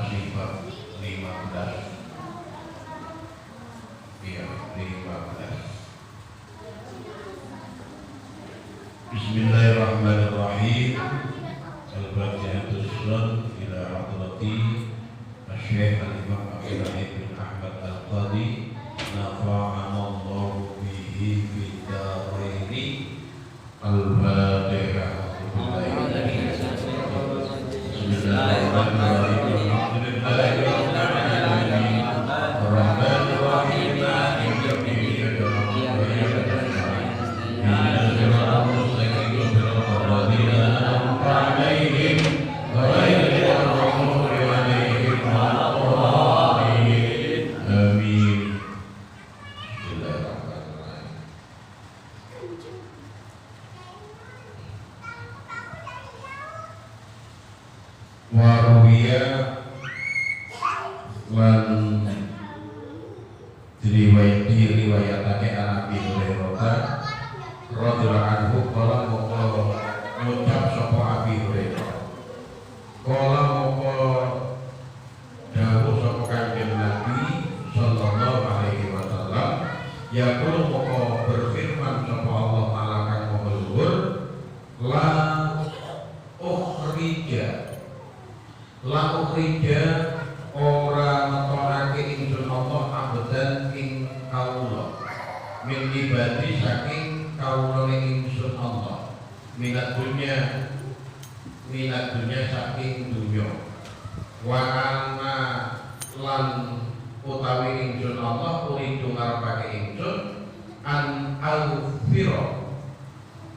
masih bab 15. Iya, 15. Bismillahirrahmanirrahim. Al-Fatihatus Sunnah ila hadrati Syekh Al-Imam Abdul Ghani bin Ahmad Al-Qadi nafa'anallahu bihi fid dharaini. Al-Fatihah. Bismillahirrahmanirrahim. Alhamdulillahirrahmanirrahim. Ar-Rahmanirrahim. Maliki yaumiddin. Waruwiya lan diriwayatake Nabi Hurairah radhiyallahu anhu qala ngucap sapa Abi Hurairah qala moko dawuh sapa Kanjeng Nabi sallallahu alaihi wasallam yaqulu moko berfirman sapa Allah Ta'ala kang maha luhur la ukhrija ora ngetokake ingsun Allah abdan ing kawula min ibadi saking kawula ingsun Allah minat dunya saking dunya wa ana lan utawi ingsun Allah uridu ngarepake ingsun an alfiro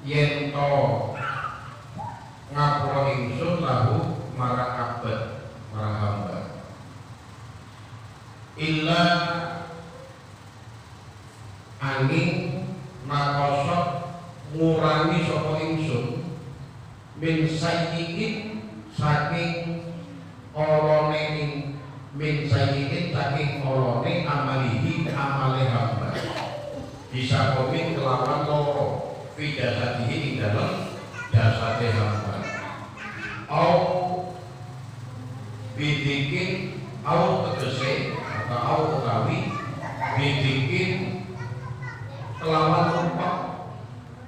yen to ngapura ingsun lahu marang abad marang hamba illa angin makosok ngurangi sapa ingsun min sayyi'in saking olone min sayyi'in saking olone amalihi amale hamba bisa komin kelawan loro fi jasadihi ing dalem jasade hamba au bidikin au tegese atau au utawi bidikin kelawan rupa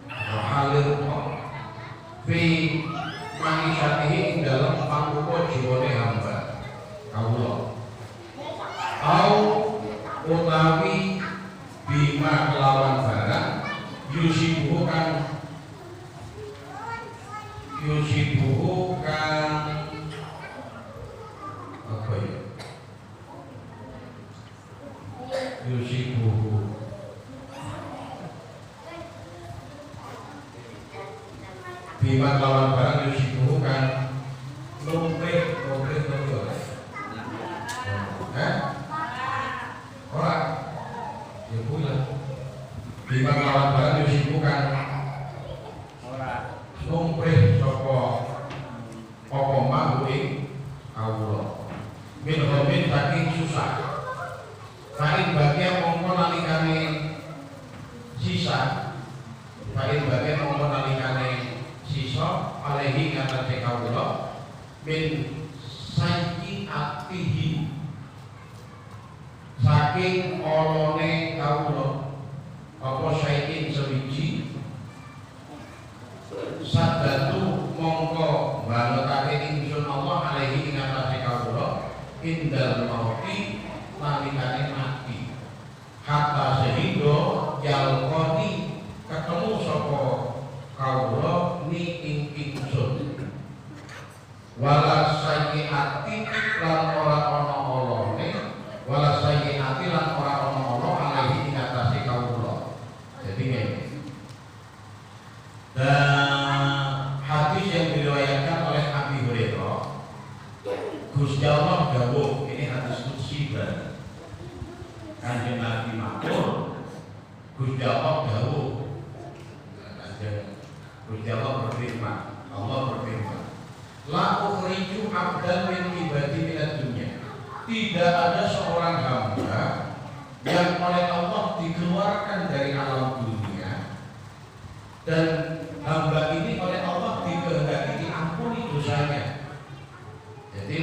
atau halir rupa fi manisatihi ing dalam pangrupa jiwane hamba kawula au utawi bima kelawan barang yusibuhu kan apa ya yusibuhu bima kelawan barang yusibuhu kan lumrih ora ya pula bima kelawan barang yusibuhu kan lumrih sapa apa mau ing kawula min homin saking susah paling bagian mongko nalikane sisa paling bagian mongko nalikane sisa alehi ngatasi kawula min saiki atihi saking olone kawula apa saikin sewiji sadatu mongko balekake ingsun Allah alaihi ing atase kawula indal mauti nalikane mati hatta sehingga yalqani ketemu sapa kawula ni ing ingsun wala sayyiati lan ora ana olone wala sayyiati lan ora ana ala alaihi ing atase kawula jadi ngene dan hadis yang diriwayatkan oleh Abi Hurairah Gusti Allah dawuh ini hadis qudsi berarti Kanjeng Nabi matur Gusti Allah dawuh Gusti Allah berfirman la ukhriju abdan min ibadi minad dunya tidak ada seorang hamba yang oleh Allah dikeluarkan dari alam dunia dan hamba ini oleh Allah dikehendaki diampuni dosanya. Jadi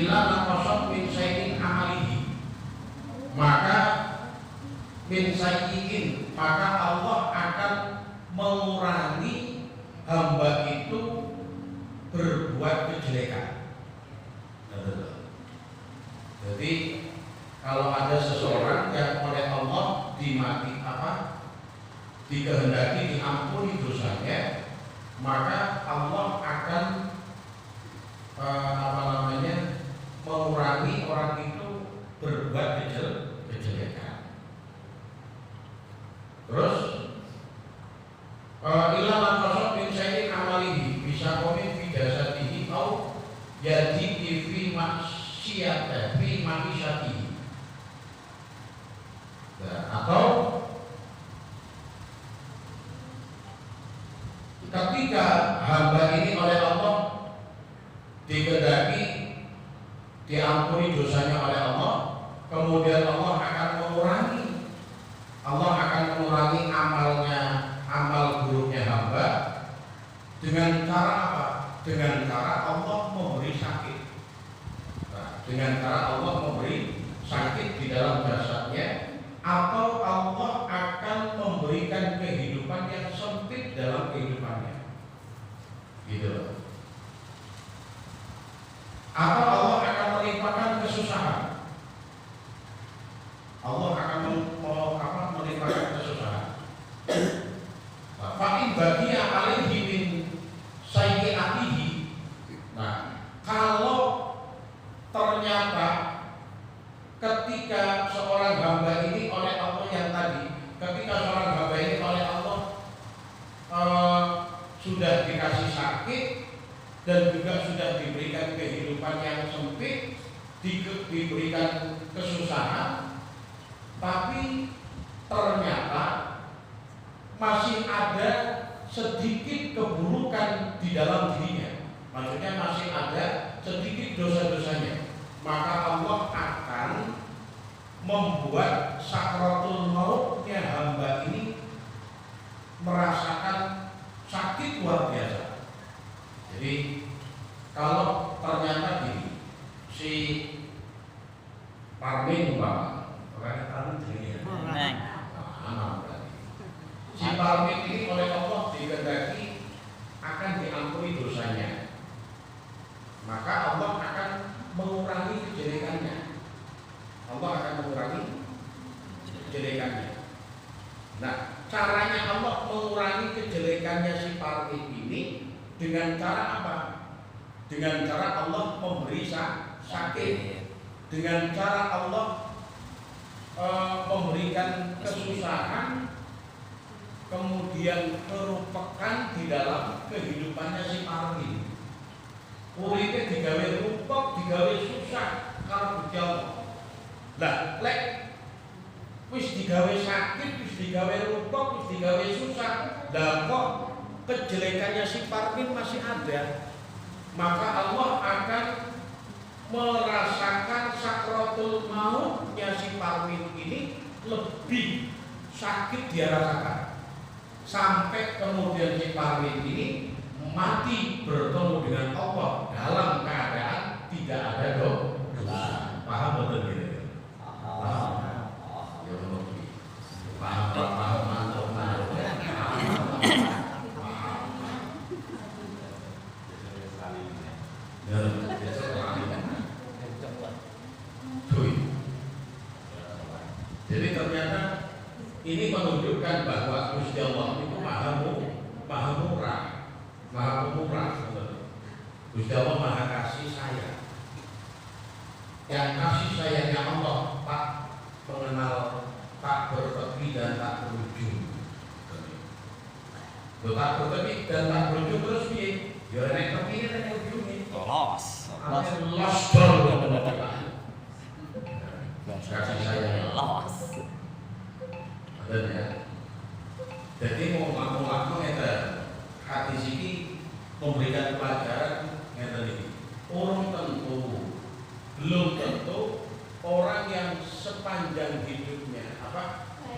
illa naqasat min sayyin amalihi, maka min sayyin, maka Allah akan mengurangi hamba itu berbuat kejelekan. Jadi kalau ada seseorang yang oleh Allah dikehendaki diampuni dosanya, maka Allah akan mengurangi orang itu berbuat kejelekan. Terus ila naqasat min sayyin amalihi bisa komen fi jasadihi au yadi fi maksiat fi ma'isyatihi. Atau ketika hamba ini oleh Allah dikehendaki diampuni dosanya oleh Allah, kemudian Allah akan mengurangi amal buruknya hamba dengan cara apa? Dengan cara Allah memberi sakit. Dengan cara Allah memberi sakit di dalam jasadnya, atau Allah akan memberikan kehidupan yang sempit dalam kehidupannya, gitu. Atau Allah akan melimpahkan kesusahan. Allah akan melimpahkan kesusahan. Fa'in bagiya alaihi min sayyi'atihi. Nah, kalau ternyata ketika seorang hamba ini oleh Allah sudah dikasih sakit dan juga sudah diberikan kehidupan yang sempit, diberikan kesusahan, tapi ternyata masih ada sedikit keburukan di dalam dirinya, maksudnya masih ada sedikit dosa-dosanya, maka Allah akan membuat sakratul mautnya hamba ini merasakan sakit luar biasa. Jadi kalau ternyata gini, si Parmin orang Parmin ini si Parmin ini oleh Allah dikehendaki akan diampuni dosanya, maka Allah akan mengurangi kejelekannya. Allah akan mengurangi kejelekannya. Nah, caranya Allah mengurangi kejelekannya si Parmin ini dengan cara apa? Dengan cara Allah memberi sakit, dengan cara Allah memberikan kesusahan, kemudian merupakan di dalam kehidupannya si Parmin. Uripe digawe rupek, digawe susah kalau berjauh. Lah, lek wis digawe sakit, wis digawe rupek, wis digawe susah, lah kok kejelekannya si Parmin masih ada, maka Allah akan merasakan sakratul mautnya si Parmin ini lebih sakit dia rasakan, sampai kemudian si Parmin ini mati bertemu dengan Allah dalam keadaan tidak ada dosa. Paham betul gitu? Paham. Ya paham. Jadi ternyata ini menunjukkan bahwa Gusti Allah itu maha murah. Gusti Allah maha kasih sayang. Yang kasih sayangnya Allah tak mengenal, tak bertepi dan tak berujung. Tak bertepi dan tak berujung terus piye? Ya nek tepi nek ujunge los kasih sayang los. Ya. Jadi mau ngaku ngeten hati sini memberikan pelajaran ngeten iki. Belum tentu orang yang sepanjang hidupnya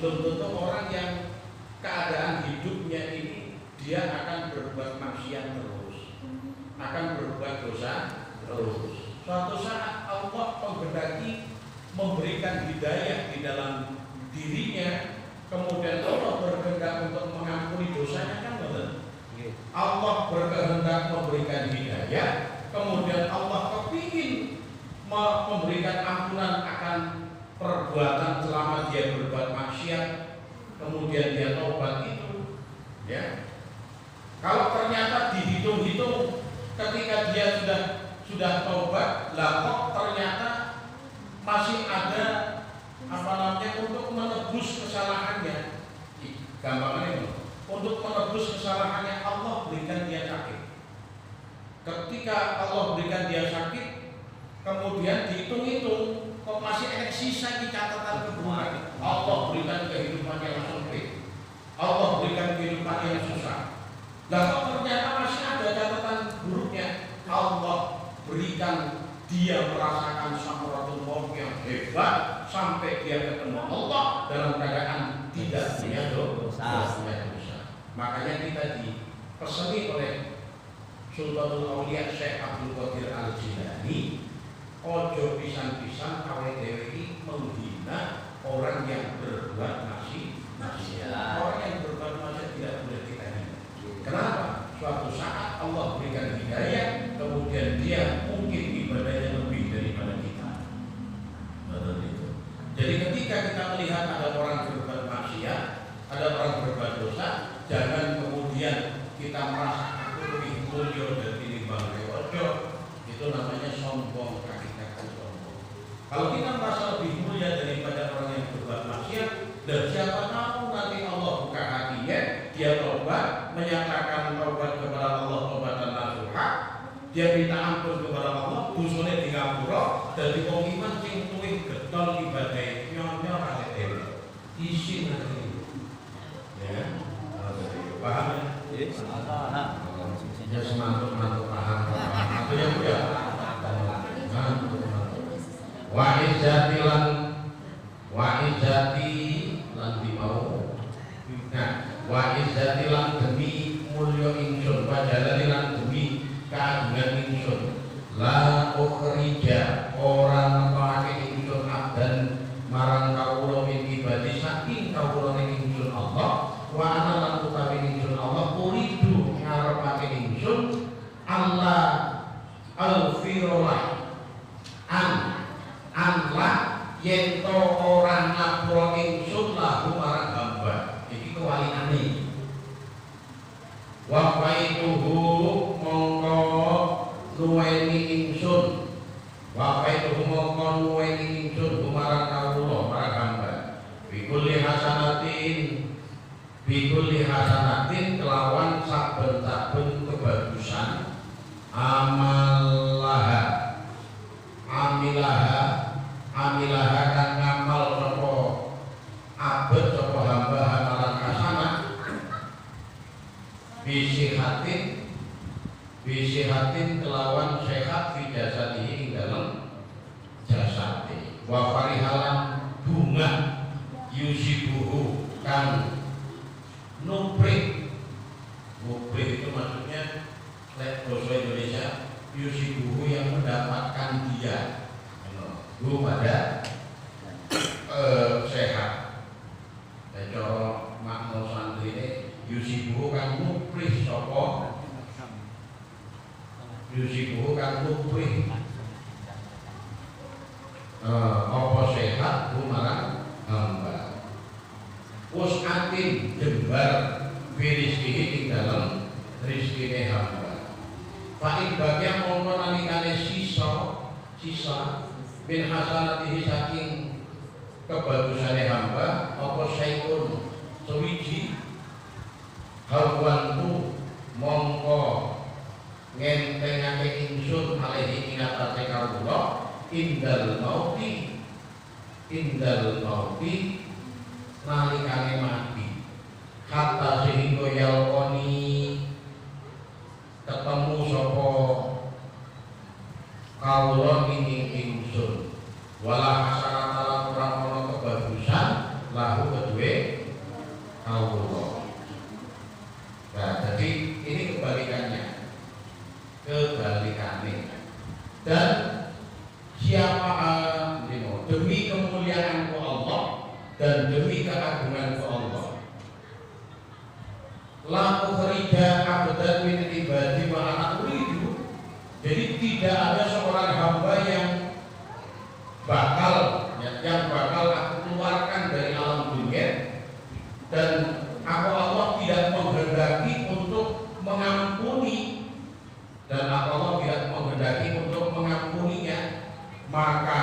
belum tentu orang yang keadaan hidupnya ini dia akan berbuat maksiat terus, akan berbuat dosa terus. Suatu saat Allah menghendaki memberikan hidayah di dalam dirinya, kemudian Allah berkehendak untuk mengampuni dosanya, kan betul? Allah berkehendak memberikan hidayah, kemudian Allah kepingin memberikan ampunan akan perbuatan selama dia berbuat maksiat, kemudian dia taubat itu, ya. Kalau ternyata dihitung-hitung ketika dia sudah taubat, lah kok ternyata masih ada untuk menebus kesalahannya. Gampangnya untuk menebus kesalahannya Allah berikan dia sakit. Ketika Allah berikan dia sakit, kemudian dihitung-hitung kok masih ada sisa di catatan keburukan. Allah berikan kehidupan yang sempit, Allah berikan kehidupan yang susah. Lah kok ternyata masih ada catatan buruknya. Allah berikan dia merasakan sakaratul maut yang hebat sampai dia ketemu Allah dalam keadaan tidak punya dosa. Makanya kita dipeseni oleh Sultanul Aulia Syekh Abdul Qadir Al-Jilani, ojo pisan-pisan awake dhewe iki menghina orang yang berbuat maksiat. Orang yang berbuat maksiat tidak boleh kita hina. Kenapa? Suatu saat Allah berikan hidayah, kemudian dia mungkin ibadahnya lebih daripada kita. Betul itu. Jadi ketika kita melihat ada orang berbuat maksiat, ada orang berbuat dosa, jangan kemudian kita merasa aku lebih mulia dari bang ojo. Itu namanya sombong, hakikatnya sombong. Kalau kita merasa lebih mulia daripada orang yang berbuat maksiat, dan siapa tahu nanti Allah buka hatinya, dia taubat, menyatakan taubat kepada Allah taubatan nasuha, dia minta ampun kepada Allah, dosane di ngapura, dadi wong iman sing tuwih getol ibadah nyon-nyon ate dhewe. Isin ati. Ya. Paham ya? Yes. Ya semangat paham. Itu yang ya. Wa izzati lan dimau. Nah, wa izzati lan demi mulya ingsun, wa jalali lan demi kagungan ingsun. La ukhrija orang pakai ingsun abdan marang kawula min ibadi saking kawula ingsun Allah, wa ana lan utawi ingsun Allah uridu ngarepake ingsun Allah al-firullah anlah yen to ora ngapura ingsun lahu marang hamba. Iki kewaliane. Wa faituhu mongko nuweni ingsun. Wa faituhu mongko nuweni ingsun marang kawula marang hamba. Bikulli hasanatin kelawan saben-saben kebagusan amilaha kang ngamal sapa abet sapa hamba amalan hasanah bisihatin kelawan sehat fi jasadihi ing dalem jasade wa farihalan bunga yusibuhu kang nubrih itu maksudnya lek bahasa Indonesia yusibuhu yang mendapatkan dia pada sehat. Dan cara makna santri ini yusibuhu kan nubrih sapa yusibuhu kan nubrih apa sehat marang hamba. Usatin jembar firizkihi ing dalam rizkine hamba. Fa'in bagian mongko nalikane sisa bin hasanatihi saking kebagusane hamba apa saikun sewiji hawantu mongko ngentengake ingsun alaihi ing atase kawula indal mauti nalikane mati hatta sehingga yalqoni ketemu sapa kawula ing ingsun wala hasanatan ora ana kebagusan lahu kedue kawula. Nah, jadi ini kebalikannya. Dan demi kemuliaanku Allah dan demi keagunganku Allah. La ukhrija abdan min ibadi wa ana uridu. Jadi tidak ada seorang hamba yang bakal aku keluarkan dari alam dunia, dan aku Allah tidak menghendaki untuk mengampuni, dan aku Allah tidak menghendaki untuk mengampuninya, maka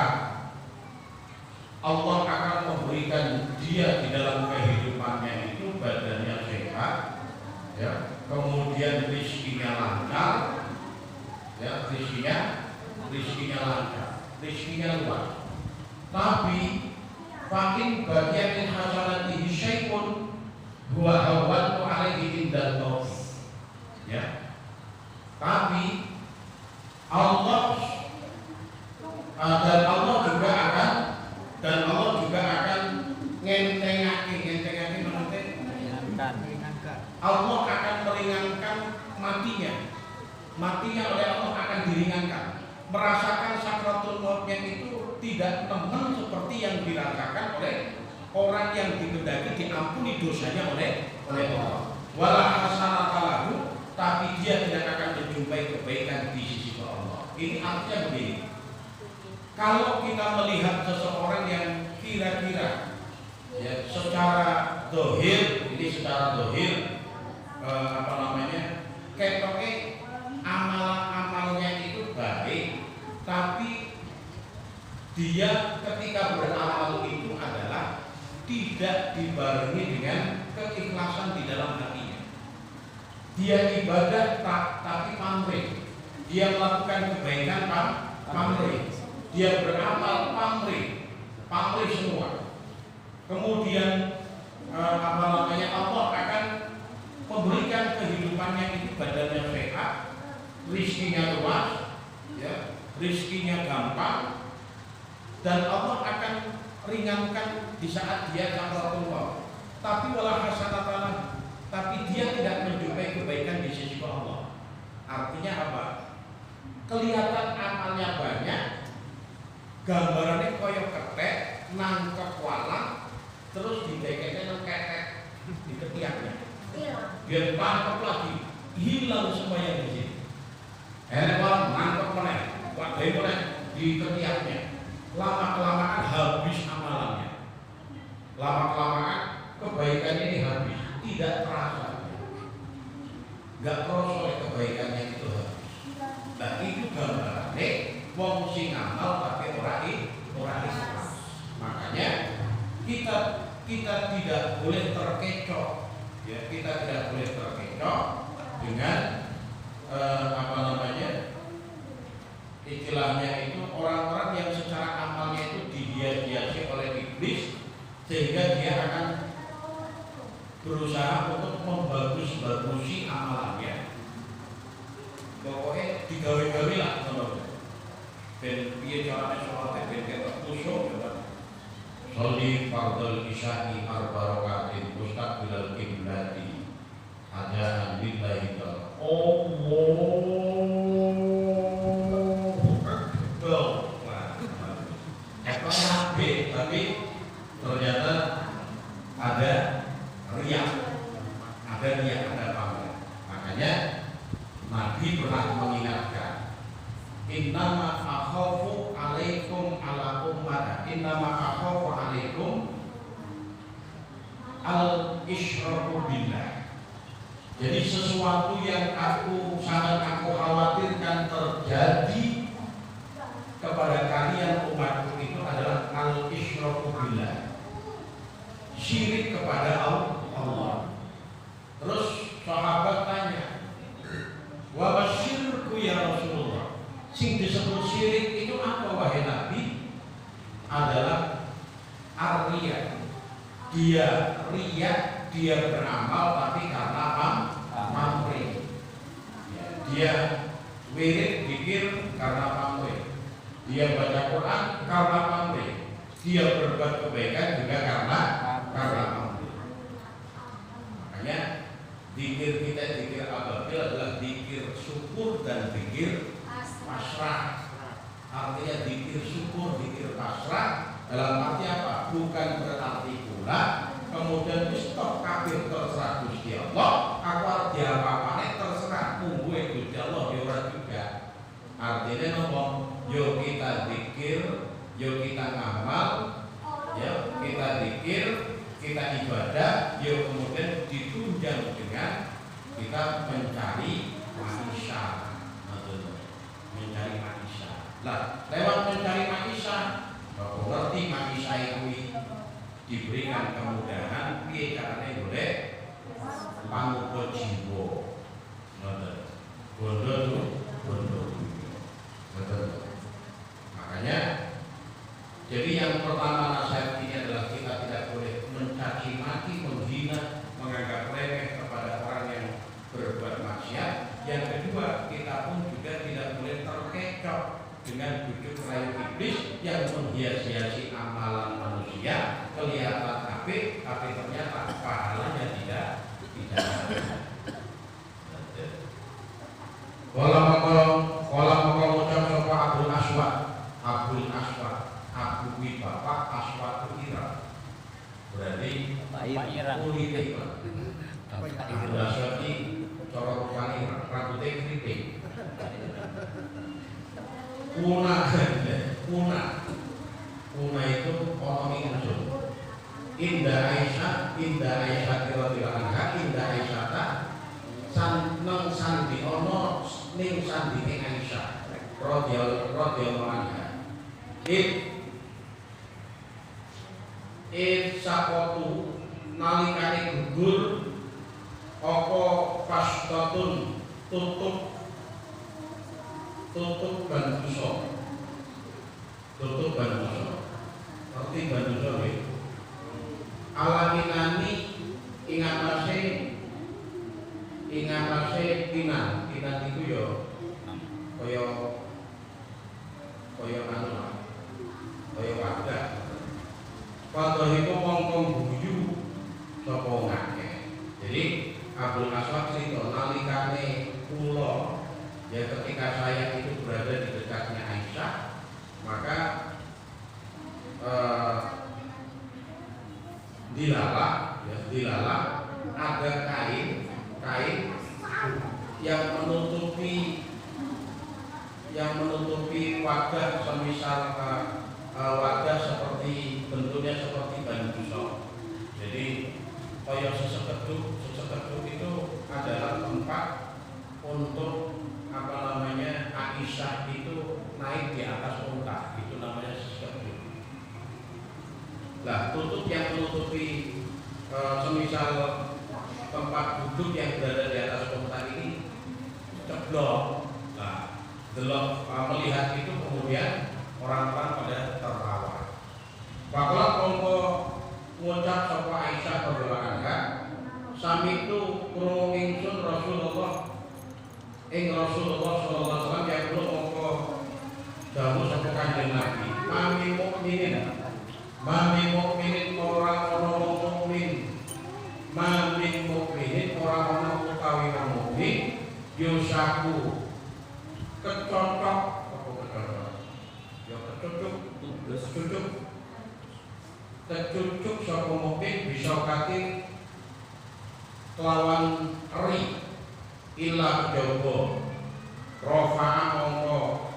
Allah akan memberikan dia di dalam kehidupannya itu badannya sehat, ya, kemudian rizkinya lancar, ya, rizkinya lancar, rizkinya luas. Tapi fakin bagian min hasanatihi syai'un huwa hawwatu alaihi indal maut. Ya. Tapi Allah juga akan ngentengake Allah akan meringankan matinya oleh Allah akan diringankan, merasakan sakratul mautnya itu tidak nemen seperti yang dirasakan oleh orang yang dikehendaki diampuni dosanya oleh Allah. Wala hasanata lahu, tapi dia tidak akan menjumpai kebaikan di sisi Allah. Ini artinya begini. Kalau kita melihat seseorang yang kira-kira ya secara zahir, ketoknya amalnya itu baik, tapi dia ketika beramal itu adalah tidak dibarengi dengan keikhlasan di dalam hatinya. Dia ibadah tapi pamrih. Dia melakukan kebaikan pamrih. Dia beramal pamrih semua. Kemudian Allah akan memberikan kehidupannya itu badannya sehat, rizkinya luas, ya, rizkinya gampang, dan Allah akan ringankan di saat dia sakratul maut. Tapi wala hasanatan, tapi dia tidak menjumpai kebaikan di sisi Allah. Artinya apa? Kelihatan amalnya banyak, gambarannya koyok ketek, nangkep walang, terus dibekeknya nang ketek di ketiaknya. Dia tangkap lagi, hilang semua yang di sini. Hewan nangkep meneh, wadai meneh di ketiaknya. Lama-kelamaan habis amalannya. Lama-kelamaan kebaikan ini habis, tidak terasa. Gak terasa oleh kebaikannya itu habis. Nah itu gambarannya wong sing amal tapi ora ikhlas. Makanya kita tidak boleh terkecoh, ya, kita tidak boleh terkecoh dengan istilahnya itu orang-orang yang secara amalnya itu dihiasi oleh iblis, sehingga dia akan berusaha untuk membagus-bagusi amalannya. Pokoknya digawe-gawe lah teman-teman. Ben piye carane sholat ben ketok khusyuk ya. Sholli fardhul isya'i arba rakaatin mustaqbilal qiblati hanya lillahi ta'ala. Tapi ternyata ada riak, ada pamer. Makanya Nabi pernah mengingatkan, innama akhafu alaikum ala ummah, innama akhafu alaikum al-isyraku billah. Jadi sesuatu yang sangat aku khawatirkan terjadi kepada kalian umatku itu adalah al-isyraku billah, syirik kepada Allah. Terus sahabat tanya, wa basyirku ya Rasulullah, sing disebut syirik itu apa wahai Nabi? Adalah ar-riya. Dia riya, dia beramal tapi karena pamrih. Dia wirid zikir karena pamrih. Dia baca Quran karena pamrih. Dia berbuat kebaikan juga karena pamrih. Makanya zikir kita, zikir ababil adalah zikir syukur dan zikir pasrah. artinya zikir syukur, zikir pasrah. Dalam arti apa? Bukan berarti pula kemudian stop kafir terserah Gusti Allah, aku arep diapa-apane terserah munggu Gusti Allah ya ora juga. Artinya nopo? Yo kita zikir, yo kita ngamal, yo kita zikir, kita ibadah, yo kemudian ditunjang dengan kita mencari maisha, mencari maisha. Lah, lewat mencari maisha, bapak ngerti maisha itu diberikan kemudahan, piye carane boleh pamuka jiwa, bondo tuh, bondo, betul. Makanya, jadi yang pertama nasihat ini adalah kita tidak boleh mencaci maki, menghina, menganggap remeh kepada orang yang berbuat maksiat. Yang kedua, kita pun juga tidak boleh terkecoh dengan bujuk rayu iblis yang menghias-hiasi amalan manusia, kelihatan apik, tapi ternyata pahalanya tidak ada. Walau ucap sopa Abdul Aswad, Abu kuwi bapak, Aswad itu Ira. Berarti politik Pak. Abdul Aswad ini cara rupane rambutnya keriting. Kuna itu orang Inggris. Indah Aisyah radhiyallahu anha, Indah Aisyah nang sandi ono ning sandine Aisyah radhiyallahu anha. Sakotu nalikane gugur apa pastatun tutup bandusa. Tutup bandusa. Arti bandusa nggih. Alaminani ingatase pinan itu ya kaya anu lah. Kaya wadah. Wadah itu mongkong guyu sapa ngake. Jadi Abdul Aswad cerita nalikane kula ya ketika saya itu berada di dekatnya Aisyah, maka dilalah ada kain yang menutupi wadah, semisal wadah seperti bentuknya seperti bandusa. Jadi kaya sesekeduk itu adalah tempat untuk Aisyah itu naik di atas unta, itu namanya sesekeduk. Lah tutup yang menutupi semisal tempat duduk yang berada di atas unta ini ceblok. Nah, delok melihat itu kemudian orang-orang pada tertawa. Bakal mongko ngucap sapa Aisyah radhiyallahu anha, sami itu krungu ingsun Rasulullah sallallahu alaihi wasallam yang belum mongko dawuh sapa Kanjeng Nabi, mami mukminin ora ana mukmin, mami mukminin ora ana utawi wong mukmin yusaku kecocok apa kecocok ya kecucuk sapa mukmin bisa kati kelawan eri ila jaba rafa'a mongko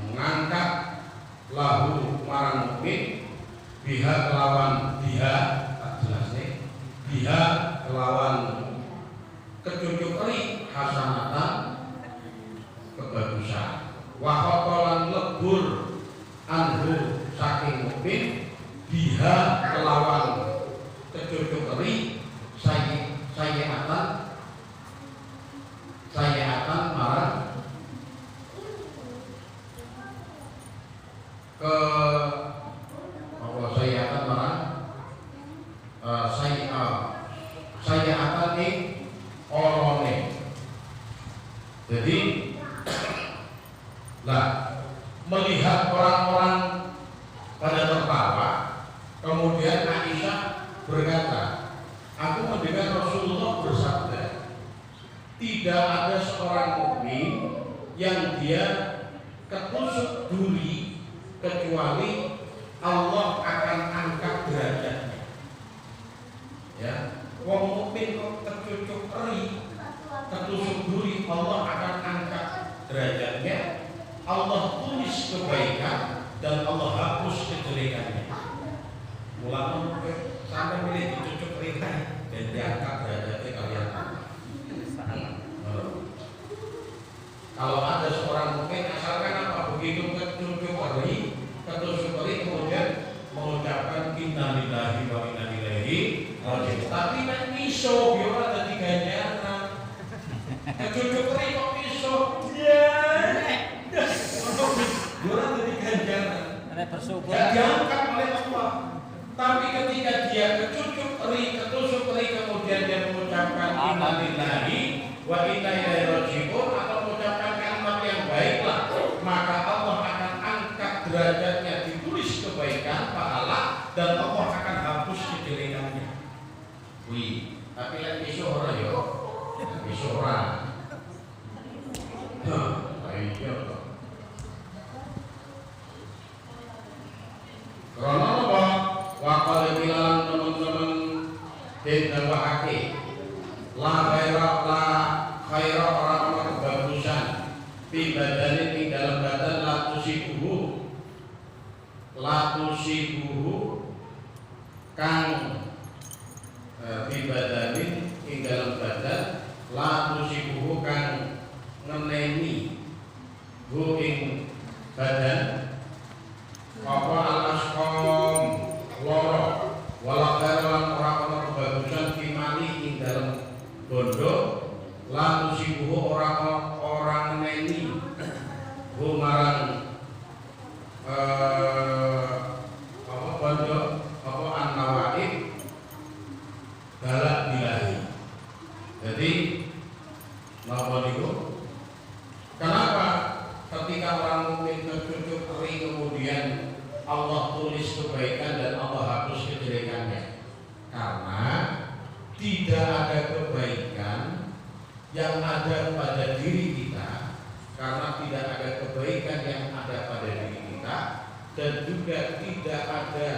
mengangkat lahu marang mukmin biha kelawan biha tak jelas nih biha kelawan kecucuk eri hasanatan kebagusan wa qatalan lebur anhu saking mukmin biha kelawan kecucuk eri sayiatan marang ke apa sayiatan marang sayiatan ing olone. Jadi lah melihat orang-orang pada tertawa, kemudian Aisyah berkata, kecuali Allah akan angkat derajatnya. Ya, wong mukmin kok tercucuk eri, tertusuk duri, Allah akan angkat derajatnya. Allah tulis kebaikan dan Allah hapus kejelekannya. Mulai sampai milih dicucuk eri dan diangkat derajatnya kalian. Kalau ada seorang mukmin asalkan apa begitu ketusuk eri kemudian mengucapkan inna lillahi wa inna ilaihi raji'un. Tapi nek iso yo ora dadi ganjaran. Ketusuk eri kok iso? Ya. Ora dadi ganjaran. Nek bersyukur Diangkat oleh Allah. Tapi ketika dia ketusuk eri kemudian dia mengucapkan inna lillahi wa inna ilaihi raji'un atau mengucapkan kalimat yang baiklah, maka Allah akan angkat derajatnya, ditulis kebaikan pahala dan Allah akan hapus kejelekannya. Wih, tapi lek iso ora yo. Iso ora. Iya toh. Karena apa? Wakal bilang teman-teman didawahake la khaira orang kebagusan fi badanin ing dalam badan latusibuhu kang fi badanin ing dalam badan latusibuhu kang ngeneni hu ing badan apa al-asqam loro wala khaira orang kebagusan fi mali ing dalam bondo lalu sibuh orang neni bumarang apa bondo apa an-nawaib balak bilahi. Jadi napa niku? Kenapa ketika orang mukmin tercucuk eri kemudian Allah tulis kebaikan dan Allah hapus kejelekannya? Karena tidak ada kebaikan yang ada pada diri kita, karena tidak ada kebaikan yang ada pada diri kita, dan juga tidak ada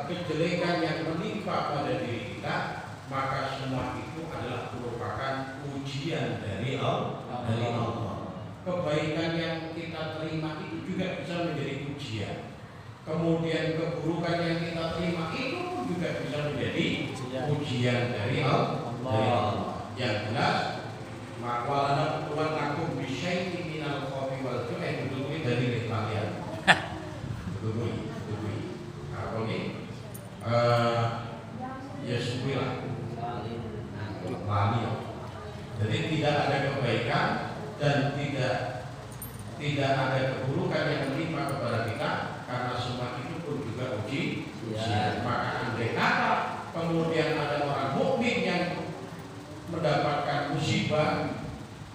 kejelekan yang menimpa pada diri kita, maka semua itu adalah merupakan ujian dari Allah. Kebaikan yang kita terima itu juga bisa menjadi ujian. Kemudian keburukan yang kita terima itu juga bisa menjadi ujian dari Allah. Yang jelas makwalana tuan aku bisyai minal khofi wal ju'i betul dari kalian. Betul. Apa ini? Ya suwilah. Lali. Jadi tidak ada kebaikan dan tidak ada keburukan yang menimpa kepada kita, karena semua itu pun juga ujian. Maka andai kata kemudian ada orang mukmin yang mendapatkan musibah,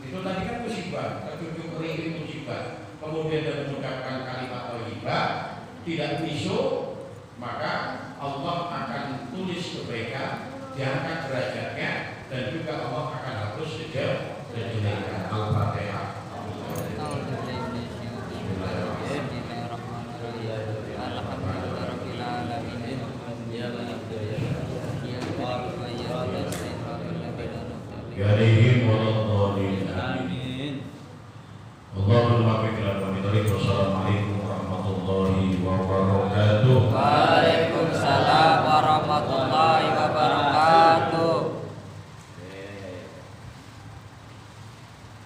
itu tadi kan musibah, tercucuk eri musibah, kemudian dia mengucapkan kalimat thayyibah, tidak bisu, maka Allah akan tulis kebaikan, diangkat derajatnya, dan juga Allah akan hapus kejelekan. Al-Fatihah. Ya